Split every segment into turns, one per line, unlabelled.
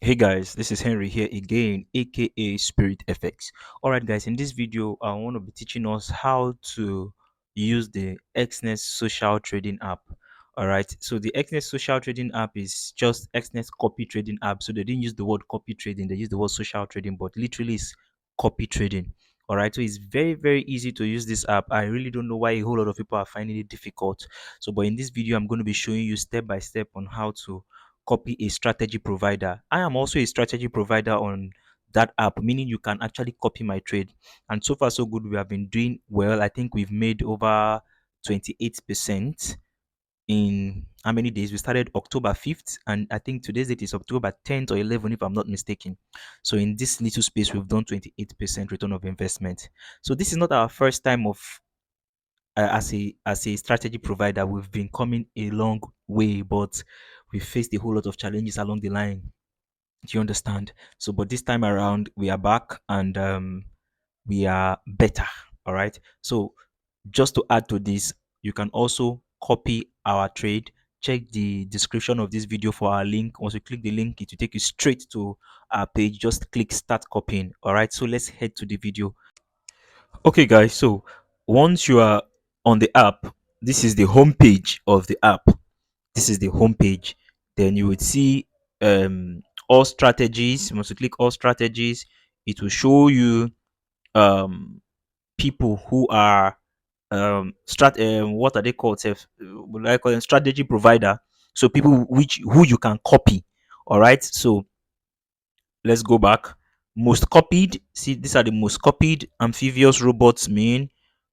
Hey guys, this is Henry here again, aka SpiritFX. Alright, guys, in this video, I want to be teaching us how to use the Exness social trading app. Alright, so the Exness social trading app is just Exness copy trading app. So they didn't use the word copy trading, they used the word social trading, but literally is copy trading. Alright, so it's very easy to use this app. I really don't know why a whole lot of people are finding it difficult. So, but in this video, I'm going to be showing you step by step on how to copy a strategy provider. I am also a strategy provider on that app, meaning you can actually copy my trade. And so far, so good. We have been doing well. I think we've made over 28% in how many days? We started October 5th, and I think today's date is October 10th or 11th, if I'm not mistaken. So, in this little space, we've done 28% return of investment. So, this is not our first time of as a strategy provider. We've been coming a long way, but we faced a whole lot of challenges along the line. Do you understand? So, but this time around, we are back and we are better. All right. So, just to add to this, you can also copy our trade. Check the description of this video for our link. Once you click the link, it will take you straight to our page. Just click start copying. All right. So, let's head to the video. Okay, guys. So, once you are on the app, this is the home page of the app. This is the home page. Then you would see all strategies. Once you click all strategies, it will show you um people who are what are they called, sef? Would I call them strategy provider? So people which who you can copy. All right, so let's go back. Most copied. See, these are the most copied amphibious robots main.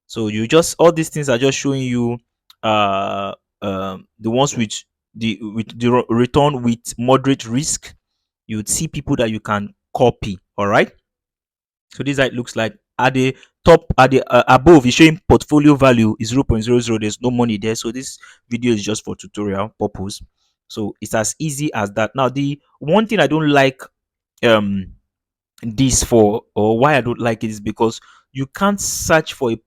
So you just all these things are just showing you the ones with the return with moderate risk. You would see people that you can copy. All right. So this is how it looks like. At the top, at the above, is showing portfolio value is 0.00. There's no money there. So this video is just for tutorial purpose. So it's as easy as that. Now, the one thing I don't like um this for, or why I don't like it, is because you can't search for a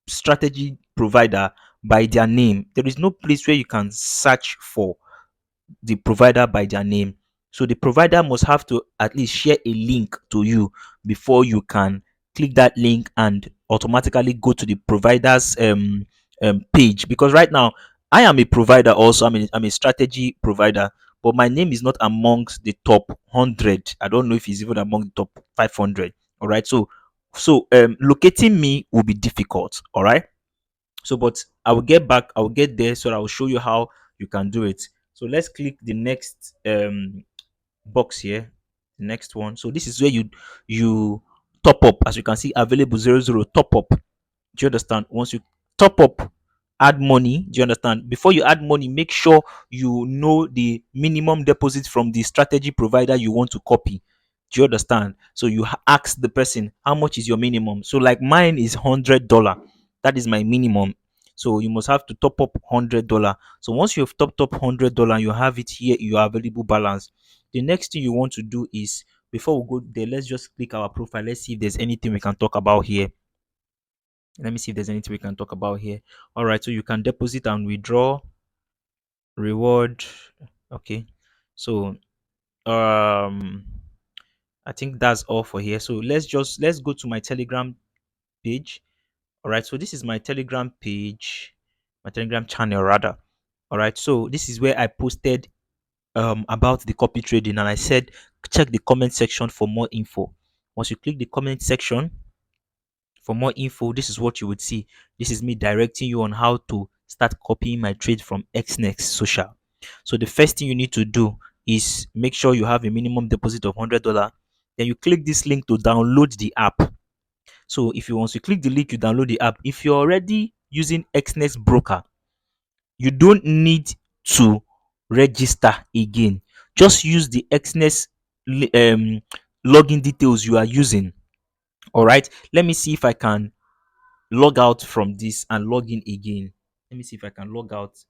strategy provider by their name. There is no place where you can search for the provider by their name. So the provider must have to at least share a link to you before you can click that link and automatically go to the provider's page. Because right now I am a provider also. I'm a strategy provider, but my name is not amongst the top 100. I don't know if it's even among the top 500. All right. So locating me will be difficult. All right. So, but I will get back, I will get there, so I will show you how you can do it. So let's click the next box here, the next one. So this is where you top up. As you can see, available 00 top up. Do you understand? Once you top up, add money. Do you understand? Before you add money, make sure you know the minimum deposit from the strategy provider you want to copy. Do you understand? So you ask the person, how much is your minimum? So like mine is $100. That is my minimum. So you must have to top up $100. So once you have topped up $100, you have it here, your available balance. The next thing you want to do is, before we go there, let's just click our profile. Let's see if there's anything we can talk about here. Let me see if there's anything we can talk about here. All right, so you can deposit and withdraw, reward. Okay, so I think that's all for here. So let's go to my Telegram page. All right, so this is my Telegram page, my Telegram channel rather. All right, so this is where I posted about the copy trading, and I said check the comment section for more info. Once you click the comment section for more info, this is what you would see. This is me directing you on how to start copying my trade from Exness social. So the first thing you need to do is make sure you have a minimum deposit of $100. Then you click this link to download the app. So if you want to click the link, you download the app. If you're already using Exness broker, you don't need to register again. Just use the Exness login details you are using. All right, let me see if I can log out from this and log in again. Let me see if I can log out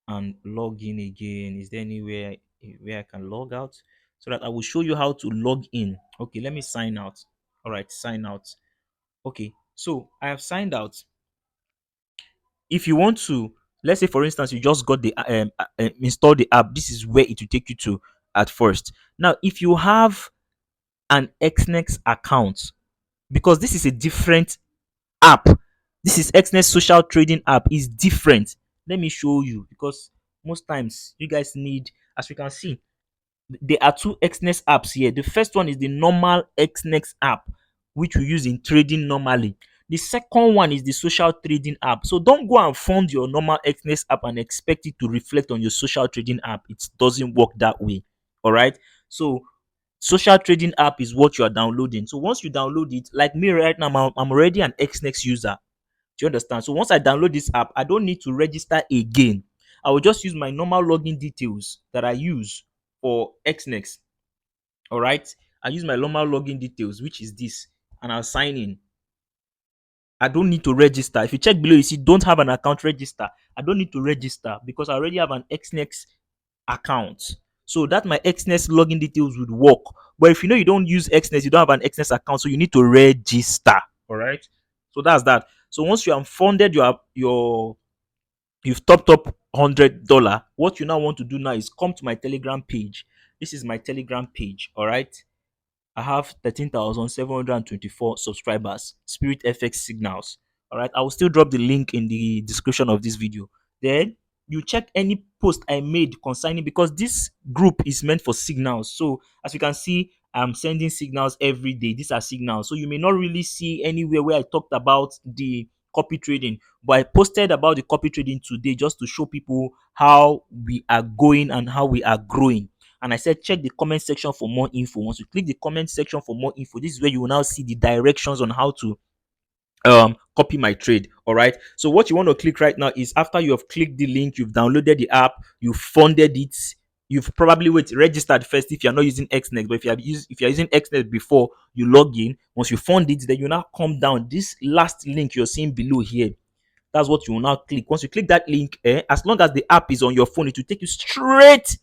and log in again. Is there anywhere where I can log out so that I will show you how to log in? Okay, let me sign out. All right, sign out. Okay, so I have signed out. If you want to, let's say for instance, you just got the install the app, this is where it will take you to. at first. Now, if you have an Exness account, because this is a different app, this is Exness social trading app, is different. Let me show you, because most times you guys need, as we can see, there are two Exness apps here. The first one is the normal Exness app, which we use in trading normally. The second one is the social trading app. So don't go and fund your normal Exness app and expect it to reflect on your social trading app. It doesn't work that way. All right. So social trading app is what you are downloading. So once you download it, like me right now, I'm already an Exness user. Do you understand? So once I download this app, I don't need to register again. I will just use my normal login details that I use for Exness. All right. I use my normal login details, which is this, and I'll sign in. I don't need to register. If you check below, you see don't have an account, register. I don't need to register because I already have an Exness account. So that my Exness login details would work. But if you know you don't use Exness, you don't have an Exness account, so you need to register. All right. So that's that. So once you have funded you've topped up $100, what you now want to do now is come to my Telegram page. This is my Telegram page. All right. I have 13,724 subscribers, SpiritFX signals. All right. I will still drop the link in the description of this video. Then you check any post I made concerning, because this group is meant for signals. So as you can see, I'm sending signals every day. These are signals. So you may not really see anywhere where I talked about the copy trading, but I posted about the copy trading today just to show people how we are going and how we are growing. And I said check the comment section for more info. Once you click the comment section for more info, this is where you will now see the directions on how to copy my trade. All right. So what you want to click right now is, after you have clicked the link, you've downloaded the app, you funded it, you've probably registered first if you're not using Exness. But if you're using Exness before you log in, once you fund it, then you now come down this last link you're seeing below here. That's what you will now click. Once you click that link, as long as the app is on your phone, it will take you straight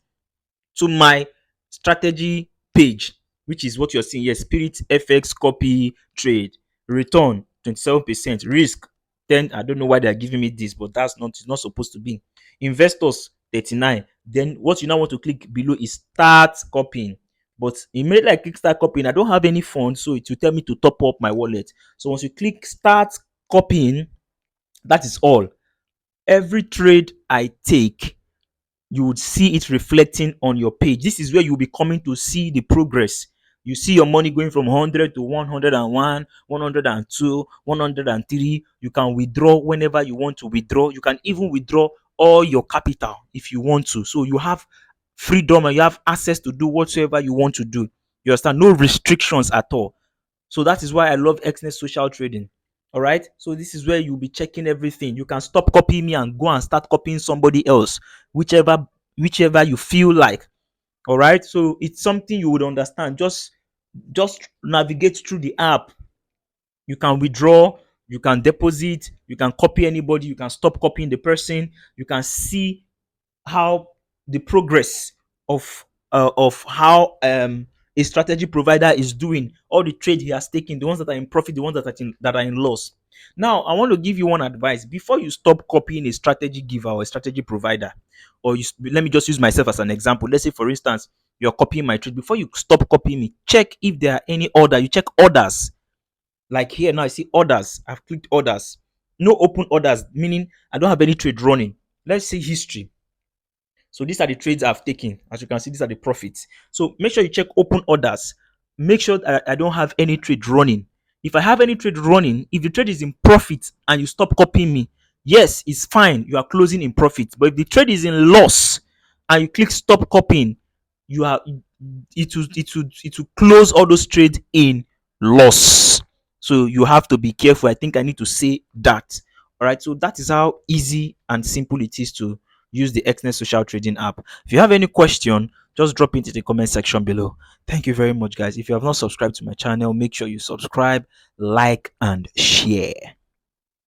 to my strategy page, which is what you're seeing here. SpiritFX copy trade, return 27%, risk 10. I don't know why they're giving me this, but that's not, it's not supposed to be. Investors 39. Then what you now want to click below is start copying. But immediately I click start copying, I don't have any funds, so it will tell me to top up my wallet. So once you click start copying, that is all. Every trade I take, you would see it reflecting on your page. This is where you'll be coming to see the progress. You see your money going from 100 to 101, 102, 103. You can withdraw whenever you want to withdraw. You can even withdraw all your capital if you want to. So you have freedom and you have access to do whatsoever you want to do. You understand? No restrictions at all. So that is why I love Exness social trading. All right. So this is where you'll be checking everything. You can stop copying me and go and start copying somebody else, whichever you feel like. All right. So it's something you would understand. Just navigate through the app. You can withdraw, you can deposit, you can copy anybody, you can stop copying the person, you can see how the progress of how a strategy provider is doing, all the trade he has taken, the ones that are in profit, the ones that are in loss. Now I want to give you one advice before you stop copying a strategy giver or a strategy provider. Let me just use myself as an example. Let's say for instance you're copying my trade. Before you stop copying me, check if there are any order. You check orders. Like here now I see orders. I've clicked orders. No open orders, meaning I don't have any trade running. Let's see history. So these are the trades I've taken. As you can see, these are the profits. So make sure you check open orders. Make sure that I don't have any trade running. If I have any trade running, if the trade is in profit and you stop copying me, yes, it's fine. You are closing in profit. But if the trade is in loss and you click stop copying, you are it will close all those trades in loss. So you have to be careful. I think I need to say that. All right. So that is how easy and simple it is to use the Exness social trading app. If you have any question, just drop it into the comment section below. Thank you very much, guys. If you have not subscribed to my channel, make sure you subscribe, like, and share.